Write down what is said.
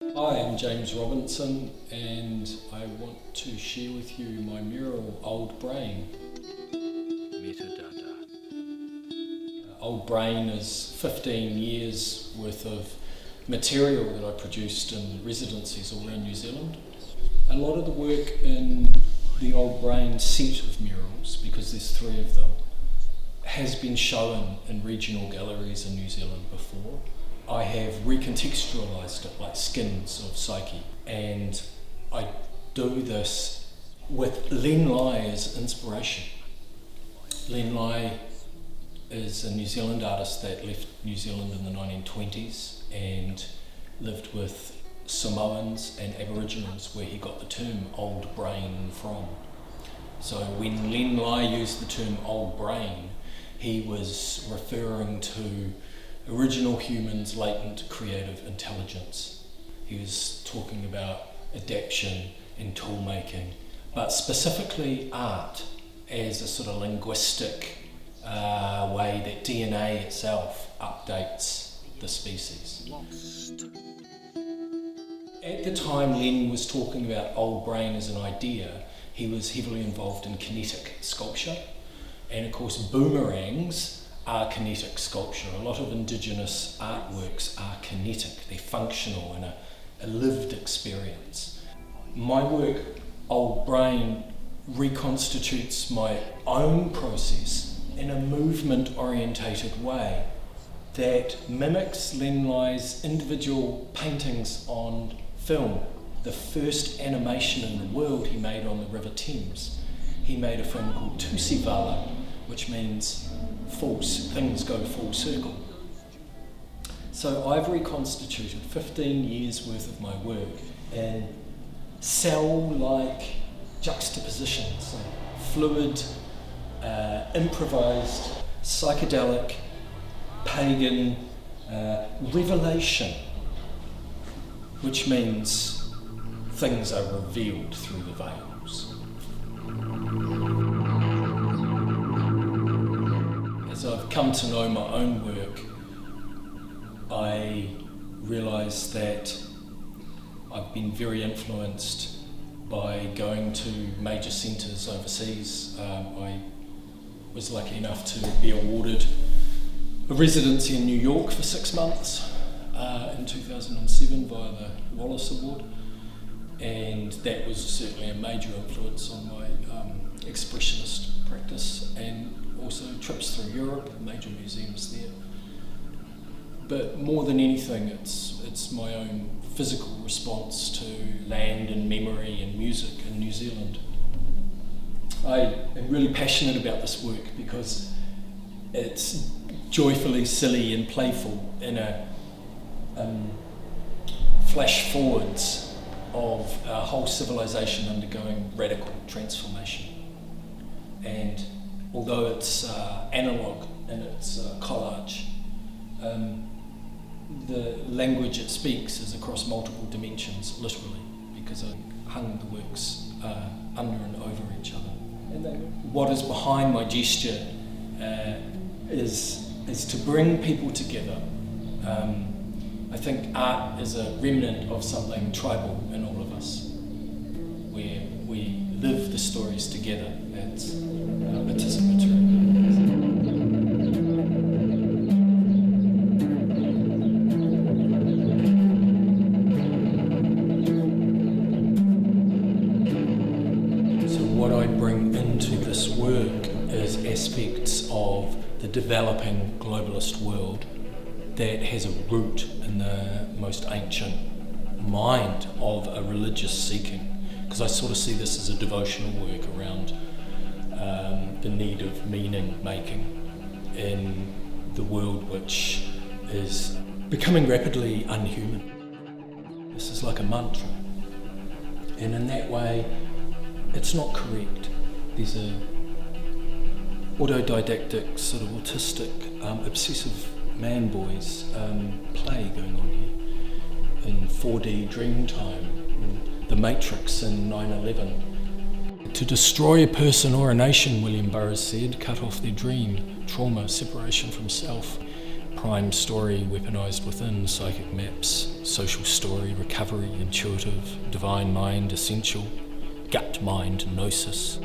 Hi, I'm James Robinson and I want to share with you my mural, Old Brain. Metadata. Old Brain is 15 years worth of material that I produced in residencies all around New Zealand. A lot of the work in the Old Brain set of murals, because there's 3 of them, has been shown in regional galleries in New Zealand before. I have recontextualised it like skins of psyche, and I do this with Len Lai as inspiration. Len Lai is a New Zealand artist that left New Zealand in the 1920s and lived with Samoans and Aboriginals, where he got the term old brain from. So when Len Lai used the term old brain, he was referring to original humans' latent creative intelligence. He was talking about adaptation and tool making, but specifically art as a sort of linguistic way that DNA itself updates the species. Lost. At the time Len was talking about old brain as an idea, he was heavily involved in kinetic sculpture, and of course boomerangs are kinetic sculpture. A lot of indigenous artworks are kinetic, they're functional and a lived experience. My work, Old Brain, reconstitutes my own process in a movement orientated way that mimics Len Lai's individual paintings on film. The first animation in the world he made on the River Thames. He made a film called Tusivala, which means things go full circle. So I've reconstituted 15 years worth of my work in cell-like juxtapositions, like fluid, improvised, psychedelic, pagan revelation, which means things are revealed through the veils. As I've come to know my own work, I realise that I've been very influenced by going to major centres overseas. I was lucky enough to be awarded a residency in New York for 6 months in 2007 via the Wallace Award, and that was certainly a major influence on my expressionist practice, and also trips through Europe, major museums there. But more than anything, it's my own physical response to land and memory and music in New Zealand. I am really passionate about this work because it's joyfully silly and playful in a flash forwards of a whole civilization undergoing radical transformation. And although it's analogue in its collage, the language it speaks is across multiple dimensions, literally, because I hung the works under and over each other. And what is behind my gesture is to bring people together. I think art is a remnant of something tribal in all of us, where we live the stories together. It's participatory. So what I bring into this work is aspects of the developing globalist world that has a root in the most ancient mind of a religious seeking, because I sort of see this as a devotional work around the need of meaning making in the world which is becoming rapidly unhuman. This is like a mantra, and in that way it's not correct. There's a autodidactic, sort of autistic, obsessive man boys play going on here in 4D dream time, the Matrix in 9/11. To destroy a person or a nation, William Burroughs said, cut off their dream, trauma, separation from self, Prime story weaponised within, psychic maps, social story, recovery, intuitive, divine mind, essential, gut mind, gnosis.